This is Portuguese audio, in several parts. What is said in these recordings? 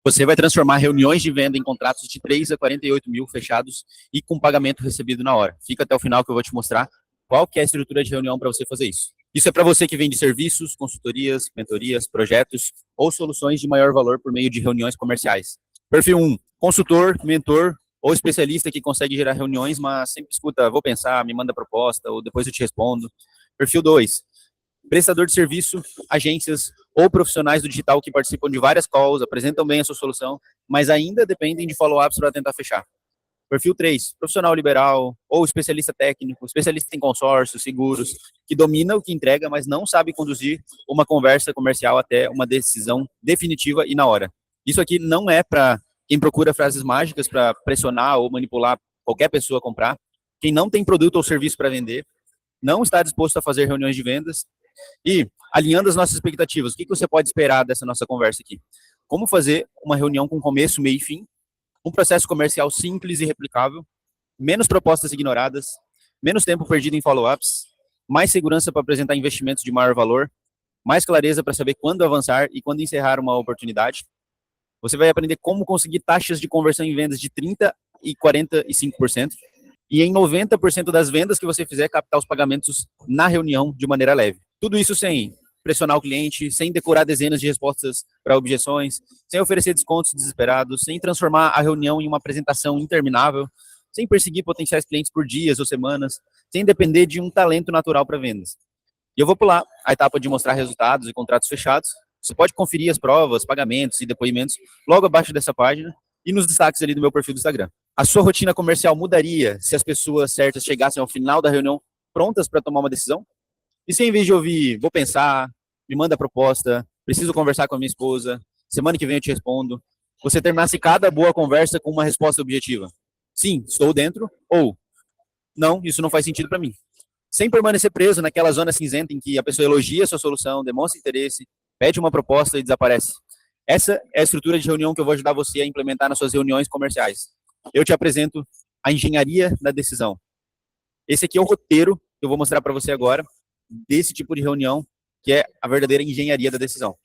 Você vai transformar reuniões de venda em contratos de 3 a 48 mil fechados e com pagamento recebido na hora. Fica até o final que eu vou te mostrar qual que é a estrutura de reunião para você fazer isso. Isso é para você que vende serviços, consultorias, mentorias, projetos ou soluções de maior valor por meio de reuniões comerciais. Perfil 1, consultor, mentor ou especialista que consegue gerar reuniões, mas sempre escuta, vou pensar, me manda proposta ou depois eu te respondo. Perfil 2, prestador de serviço, agências ou profissionais do digital que participam de várias calls, apresentam bem a sua solução, mas ainda dependem de follow-ups para tentar fechar. Perfil 3, profissional liberal ou especialista técnico, especialista em consórcios, seguros, que domina o que entrega, mas não sabe conduzir uma conversa comercial até uma decisão definitiva e na hora. Isso aqui não é para quem procura frases mágicas para pressionar ou manipular qualquer pessoa a comprar, quem não tem produto ou serviço para vender, não está disposto a fazer reuniões de vendas. E, alinhando as nossas expectativas, o que você pode esperar dessa nossa conversa aqui? Como fazer uma reunião com começo, meio e fim, um processo comercial simples e replicável, menos propostas ignoradas, menos tempo perdido em follow-ups, mais segurança para apresentar investimentos de maior valor, mais clareza para saber quando avançar e quando encerrar uma oportunidade. Você vai aprender como conseguir taxas de conversão em vendas de 30% e 45%, e em 90% das vendas que você fizer, captar os pagamentos na reunião de maneira leve. Tudo isso sem pressionar o cliente, sem decorar dezenas de respostas para objeções, sem oferecer descontos desesperados, sem transformar a reunião em uma apresentação interminável, sem perseguir potenciais clientes por dias ou semanas, sem depender de um talento natural para vendas. E eu vou pular a etapa de mostrar resultados e contratos fechados. Você pode conferir as provas, pagamentos e depoimentos logo abaixo dessa página e nos destaques ali do meu perfil do Instagram. A sua rotina comercial mudaria se as pessoas certas chegassem ao final da reunião prontas para tomar uma decisão? E se em vez de ouvir, vou pensar, me manda a proposta, preciso conversar com a minha esposa, semana que vem eu te respondo, você terminasse cada boa conversa com uma resposta objetiva? Sim, estou dentro, ou não, isso não faz sentido para mim. Sem permanecer preso naquela zona cinzenta em que a pessoa elogia a sua solução, demonstra interesse, pede uma proposta e desaparece. Essa é a estrutura de reunião que eu vou ajudar você a implementar nas suas reuniões comerciais. Eu te apresento a engenharia da decisão. Esse aqui é o roteiro que eu vou mostrar para você agora, desse tipo de reunião, que é a verdadeira engenharia da decisão.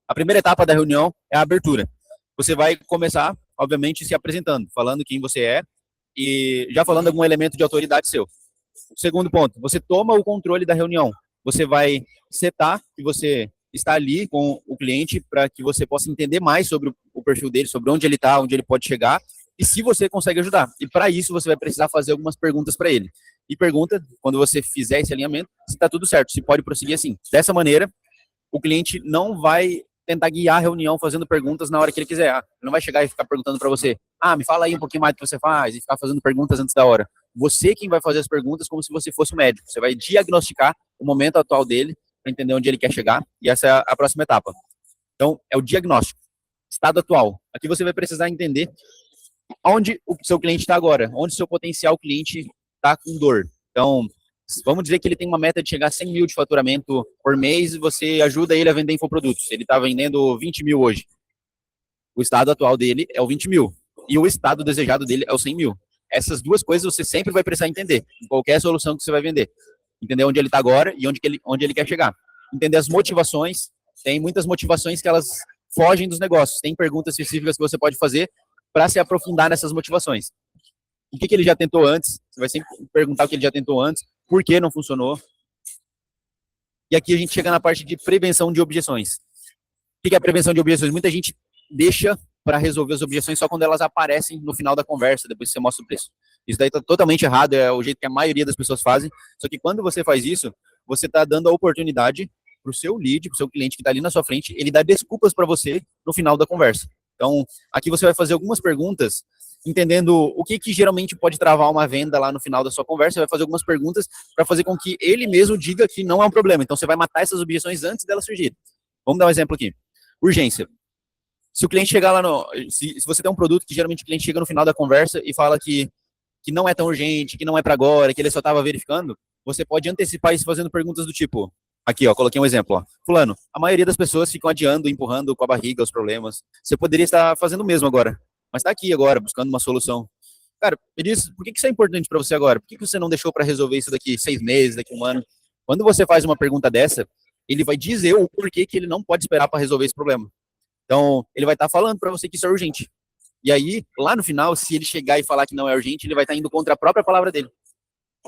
A primeira etapa da reunião é a abertura. Você vai começar, obviamente, se apresentando, falando quem você é e já falando algum elemento de autoridade seu. Segundo ponto, você toma o controle da reunião. Você vai setar que você está ali com o cliente para que você possa entender mais sobre o perfil dele, sobre onde ele está, onde ele pode chegar e se você consegue ajudar. E para isso você vai precisar fazer algumas perguntas para ele. E pergunta, quando você fizer esse alinhamento, se está tudo certo, se pode prosseguir assim. Dessa maneira, o cliente não vai tentar guiar a reunião fazendo perguntas na hora que ele quiser. Ele não vai chegar e ficar perguntando para você, me fala aí um pouquinho mais do que você faz, e ficar fazendo perguntas antes da hora. Você quem vai fazer as perguntas como se você fosse um médico. Você vai diagnosticar o momento atual dele para entender onde ele quer chegar, e essa é a próxima etapa. Então, é o diagnóstico, estado atual. Aqui você vai precisar entender onde o seu cliente está agora, onde o seu potencial cliente está com dor. Então, vamos dizer que ele tem uma meta de chegar a 100 mil de faturamento por mês e você ajuda ele a vender infoprodutos. Ele está vendendo 20 mil hoje. O estado atual dele é o 20 mil. E o estado desejado dele é o 100 mil. Essas duas coisas você sempre vai precisar entender, em qualquer solução que você vai vender. Entender onde ele está agora e onde ele quer chegar. Entender as motivações. Tem muitas motivações que elas fogem dos negócios. Tem perguntas específicas que você pode fazer para se aprofundar nessas motivações. O que ele já tentou antes? Você vai sempre perguntar o que ele já tentou antes, por que não funcionou. E aqui a gente chega na parte de prevenção de objeções. O que é a prevenção de objeções? Muita gente deixa para resolver as objeções só quando elas aparecem no final da conversa, depois que você mostra o preço. Isso daí está totalmente errado, é o jeito que a maioria das pessoas fazem. Só que quando você faz isso, você está dando a oportunidade para o seu lead, para o seu cliente que está ali na sua frente, ele dar desculpas para você no final da conversa. Então, aqui você vai fazer algumas perguntas, entendendo o que geralmente pode travar uma venda lá no final da sua conversa. Você vai fazer algumas perguntas para fazer com que ele mesmo diga que não é um problema. Então, você vai matar essas objeções antes delas surgirem. Vamos dar um exemplo aqui. Urgência. Se o cliente chegar lá se você tem um produto que geralmente o cliente chega no final da conversa e fala que não é tão urgente, que não é para agora, que ele só estava verificando, você pode antecipar isso fazendo perguntas do tipo, aqui, ó, coloquei um exemplo, ó. Fulano, a maioria das pessoas ficam adiando, empurrando com a barriga os problemas. Você poderia estar fazendo o mesmo agora, mas está aqui agora, buscando uma solução. Cara, me diz, por que isso é importante para você agora? Por que você não deixou para resolver isso daqui 6 meses, daqui 1 ano? Quando você faz uma pergunta dessa, ele vai dizer o porquê que ele não pode esperar para resolver esse problema. Então, ele vai estar falando para você que isso é urgente. E aí, lá no final, se ele chegar e falar que não é urgente, ele vai estar indo contra a própria palavra dele.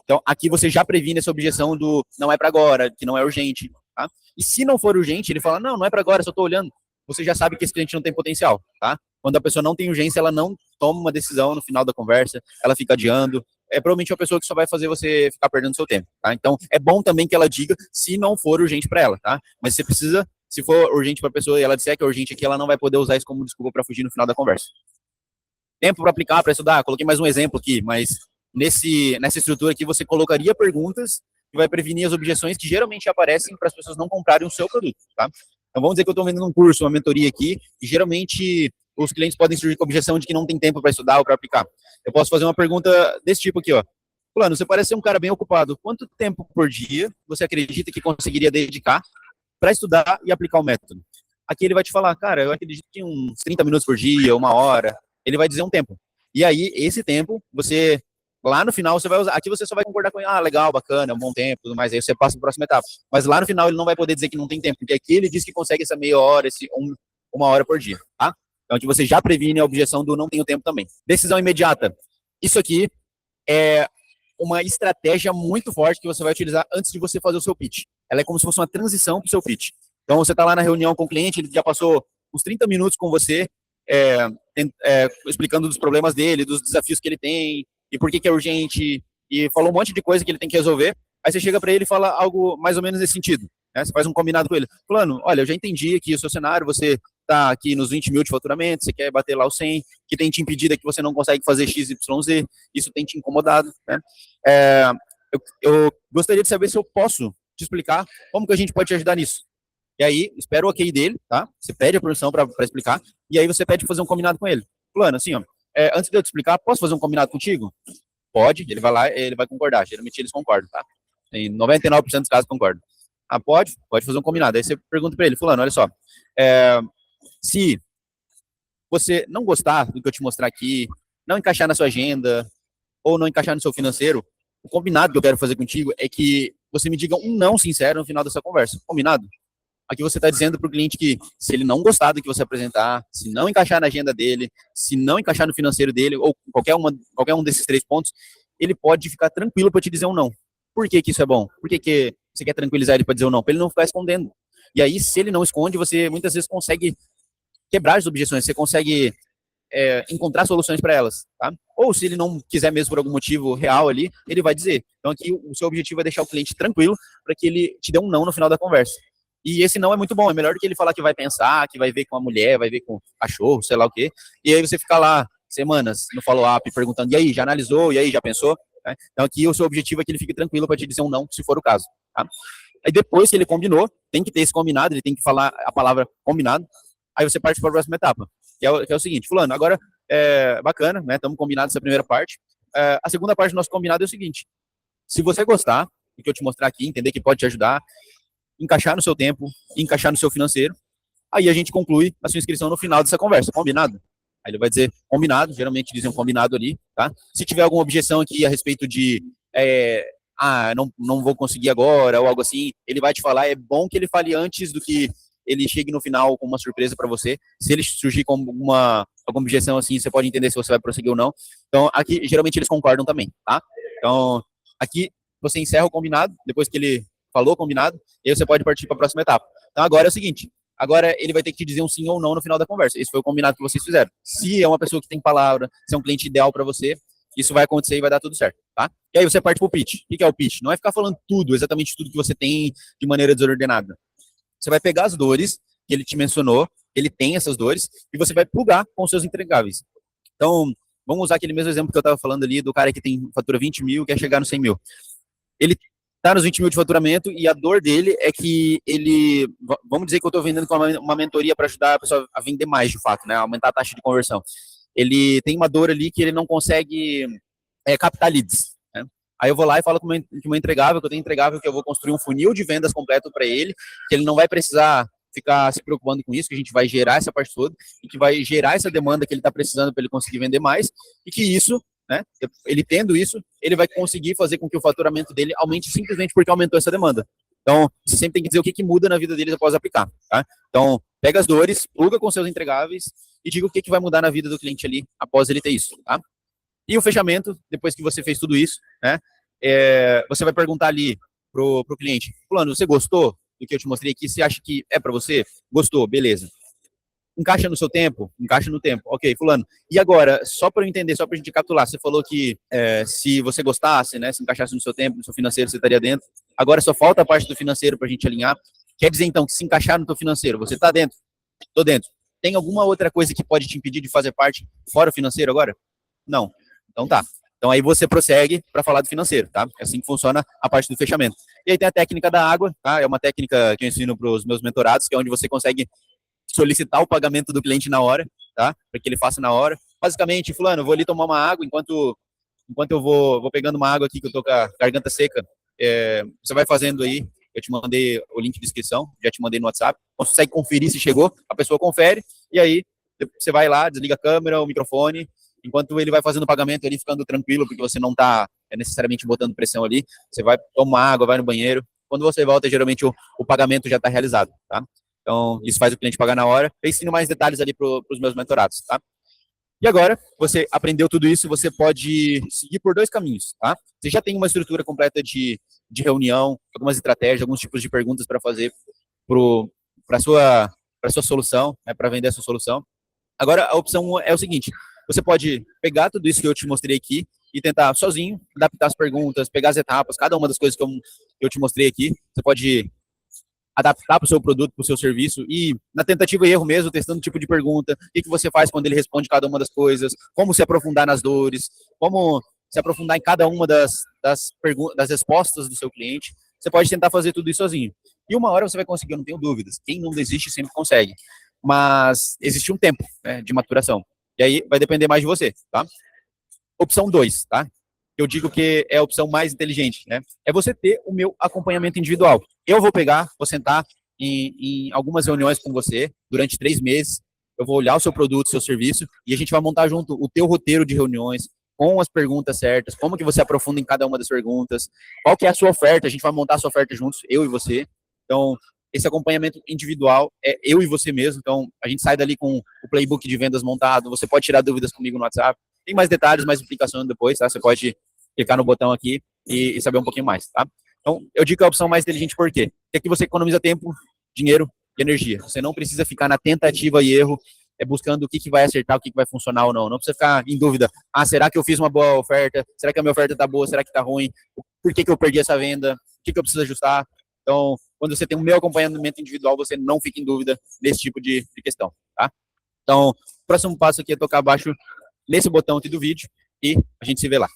Então, aqui você já previne essa objeção do não é para agora, que não é urgente. Tá? E se não for urgente, ele fala, não é para agora, só estou olhando. Você já sabe que esse cliente não tem potencial. Tá? Quando a pessoa não tem urgência, ela não toma uma decisão no final da conversa, ela fica adiando. É provavelmente uma pessoa que só vai fazer você ficar perdendo seu tempo. Tá? Então, é bom também que ela diga se não for urgente para ela. Tá? Mas você precisa, se for urgente para a pessoa e ela disser que é urgente aqui, ela não vai poder usar isso como desculpa para fugir no final da conversa. Tempo para aplicar, para estudar. Coloquei mais um exemplo aqui, mas nessa estrutura aqui você colocaria perguntas que vai prevenir as objeções que geralmente aparecem para as pessoas não comprarem o seu produto, tá? Então vamos dizer que eu estou vendendo um curso, uma mentoria aqui, e geralmente os clientes podem surgir com a objeção de que não tem tempo para estudar ou para aplicar. Eu posso fazer uma pergunta desse tipo aqui, ó. Fulano, você parece ser um cara bem ocupado. Quanto tempo por dia você acredita que conseguiria dedicar para estudar e aplicar o método? Aqui ele vai te falar, cara, eu acredito que uns 30 minutos por dia, uma hora. Ele vai dizer um tempo. E aí, esse tempo, você lá no final você vai usar, aqui você só vai concordar com ele, legal, bacana, um bom tempo, tudo mais, aí você passa para a próxima etapa. Mas lá no final ele não vai poder dizer que não tem tempo, porque aqui ele diz que consegue essa meia hora, uma hora por dia, tá? Então aqui você já previne a objeção do não tenho tempo também. Decisão imediata. Isso aqui é uma estratégia muito forte que você vai utilizar antes de você fazer o seu pitch. Ela é como se fosse uma transição para o seu pitch. Então você está lá na reunião com o cliente, ele já passou uns 30 minutos com você, explicando dos problemas dele, dos desafios que ele tem, e por que é urgente, e falou um monte de coisa que ele tem que resolver. Aí você chega para ele e fala algo mais ou menos nesse sentido. Né? Você faz um combinado com ele. Fulano, olha, eu já entendi aqui o seu cenário, você está aqui nos 20 mil de faturamento, você quer bater lá o 100, que tem te impedido é que você não consegue fazer X, Y, Z, isso tem te incomodado. Né? Eu gostaria de saber se eu posso te explicar como que a gente pode te ajudar nisso. E aí, espera o ok dele, tá? Você pede a permissão para explicar, e aí você pede para fazer um combinado com ele. Fulano, assim, ó, antes de eu te explicar, posso fazer um combinado contigo? Pode, ele vai lá, ele vai concordar. Geralmente eles concordam, tá? Em 99% dos casos concordam. Pode fazer um combinado. Aí você pergunta para ele, fulano, olha só, se você não gostar do que eu te mostrar aqui, não encaixar na sua agenda, ou não encaixar no seu financeiro, o combinado que eu quero fazer contigo é que você me diga um não sincero no final dessa conversa. Combinado? Aqui você está dizendo para o cliente que se ele não gostar do que você apresentar, se não encaixar na agenda dele, se não encaixar no financeiro dele, ou qualquer um desses 3 pontos, ele pode ficar tranquilo para te dizer um não. Por que isso é bom? Por que você quer tranquilizar ele para dizer um não? Para ele não ficar escondendo. E aí, se ele não esconde, você muitas vezes consegue quebrar as objeções, você consegue encontrar soluções para elas, tá? Ou se ele não quiser mesmo por algum motivo real ali, ele vai dizer. Então aqui o seu objetivo é deixar o cliente tranquilo para que ele te dê um não no final da conversa. E esse não é muito bom, é melhor do que ele falar que vai pensar, que vai ver com a mulher, vai ver com o cachorro, sei lá o quê. E aí você fica lá semanas no follow-up perguntando, e aí, já analisou? E aí, já pensou? Então aqui o seu objetivo é que ele fique tranquilo para te dizer um não, se for o caso. Tá? Aí depois que ele combinou, tem que ter esse combinado, ele tem que falar a palavra combinado, aí você parte para a próxima etapa, que é o seguinte, fulano, agora, bacana, né, estamos combinados essa primeira parte, a segunda parte do nosso combinado é o seguinte, se você gostar do que eu te mostrar aqui, entender que pode te ajudar, encaixar no seu tempo, encaixar no seu financeiro, aí a gente conclui a sua inscrição no final dessa conversa, combinado? Aí ele vai dizer combinado, geralmente dizem um combinado ali, tá? Se tiver alguma objeção aqui a respeito de não vou conseguir agora, ou algo assim, ele vai te falar, é bom que ele fale antes do que ele chegue no final com uma surpresa para você. Se ele surgir com alguma objeção assim, você pode entender se você vai prosseguir ou não. Então, aqui, geralmente, eles concordam também, tá? Então, aqui, você encerra o combinado, depois que ele falou combinado, e aí você pode partir para a próxima etapa. Então, agora é o seguinte, agora ele vai ter que te dizer um sim ou não no final da conversa. Esse foi o combinado que vocês fizeram. Se é uma pessoa que tem palavra, se é um cliente ideal para você, isso vai acontecer e vai dar tudo certo, tá? E aí você parte pro pitch. O que é o pitch? Não é ficar falando tudo, exatamente tudo que você tem de maneira desordenada. Você vai pegar as dores que ele te mencionou, ele tem essas dores, e você vai plugar com os seus entregáveis. Então, vamos usar aquele mesmo exemplo que eu estava falando ali, do cara que tem fatura 20 mil e quer chegar no 100 mil. Ele está nos 20 mil de faturamento e a dor dele é que ele... Vamos dizer que eu estou vendendo com uma mentoria para ajudar a pessoa a vender mais, de fato, né? Aumentar a taxa de conversão. Ele tem uma dor ali que ele não consegue captar leads. Né? Aí eu vou lá e falo com o meu entregável, que eu tenho entregável, que eu vou construir um funil de vendas completo para ele, que ele não vai precisar ficar se preocupando com isso, que a gente vai gerar essa parte toda, e que vai gerar essa demanda que ele está precisando para ele conseguir vender mais, e que isso, né, ele tendo isso, ele vai conseguir fazer com que o faturamento dele aumente simplesmente porque aumentou essa demanda. Então, você sempre tem que dizer o que muda na vida deles após aplicar, tá? Então, pega as dores, pluga com seus entregáveis e diga o que vai mudar na vida do cliente ali após ele ter isso, tá? E o fechamento, depois que você fez tudo isso, né? Você vai perguntar ali pro cliente, fulano, você gostou do que eu te mostrei aqui? Você acha que é para você? Gostou, beleza. Encaixa no seu tempo? Encaixa no tempo. Ok, fulano. E agora, só para eu entender, só para a gente capitular, você falou que se você gostasse, né, se encaixasse no seu tempo, no seu financeiro, você estaria dentro. Agora só falta a parte do financeiro para a gente alinhar. Quer dizer, então, que se encaixar no teu financeiro, você está dentro? Estou dentro. Tem alguma outra coisa que pode te impedir de fazer parte fora o financeiro agora? Não. Então tá. Então aí você prossegue para falar do financeiro, tá? É assim que funciona a parte do fechamento. E aí tem a técnica da água, tá? É uma técnica que eu ensino para os meus mentorados, que é onde você consegue solicitar o pagamento do cliente na hora, tá? Para que ele faça na hora. Basicamente, fulano, eu vou ali tomar uma água enquanto eu vou pegando uma água aqui que eu tô com a garganta seca. Você vai fazendo aí, eu te mandei o link de inscrição, já te mandei no WhatsApp. Consegue conferir se chegou, a pessoa confere e aí você vai lá, desliga a câmera, o microfone, enquanto ele vai fazendo o pagamento, ele ficando tranquilo, porque você não está necessariamente botando pressão ali. Você vai tomar água, vai no banheiro. Quando você volta, geralmente o pagamento já está realizado, tá? Então, isso faz o cliente pagar na hora. Eu ensino mais detalhes ali para os meus mentorados, tá? E agora, você aprendeu tudo isso, você pode seguir por 2 caminhos, tá? Você já tem uma estrutura completa de reunião, algumas estratégias, alguns tipos de perguntas para fazer para sua solução, né, para vender a sua solução. Agora, a opção é o seguinte, você pode pegar tudo isso que eu te mostrei aqui e tentar sozinho adaptar as perguntas, pegar as etapas, cada uma das coisas que eu te mostrei aqui. Você pode adaptar para o seu produto, para o seu serviço e na tentativa e erro mesmo, testando o tipo de pergunta, o que você faz quando ele responde cada uma das coisas, como se aprofundar nas dores, como se aprofundar em cada uma das respostas do seu cliente. Você pode tentar fazer tudo isso sozinho. E uma hora você vai conseguir, eu não tenho dúvidas. Quem não desiste sempre consegue. Mas existe um tempo, né, de maturação. E aí vai depender mais de você, tá? Opção 2, tá? Eu digo que é a opção mais inteligente, né? É você ter o meu acompanhamento individual. Eu vou pegar, vou sentar em algumas reuniões com você durante 3 meses. Eu vou olhar o seu produto, o seu serviço, e a gente vai montar junto o teu roteiro de reuniões, com as perguntas certas, como que você aprofunda em cada uma das perguntas, qual que é a sua oferta, a gente vai montar a sua oferta juntos, eu e você. Então, esse acompanhamento individual é eu e você mesmo. Então, a gente sai dali com o playbook de vendas montado, você pode tirar dúvidas comigo no WhatsApp. Tem mais detalhes, mais explicações depois, tá? Você pode clicar no botão aqui e saber um pouquinho mais, tá? Então, eu digo que é a opção mais inteligente por quê? Porque aqui você economiza tempo, dinheiro e energia. Você não precisa ficar na tentativa e erro, buscando o que vai acertar, o que vai funcionar ou não. Não precisa ficar em dúvida. Ah, será que eu fiz uma boa oferta? Será que a minha oferta tá boa? Será que tá ruim? Por que eu perdi essa venda? O que eu preciso ajustar? Então, quando você tem o meu acompanhamento individual, você não fica em dúvida nesse tipo de questão, tá? Então, o próximo passo aqui é tocar abaixo nesse botão aqui do vídeo e a gente se vê lá.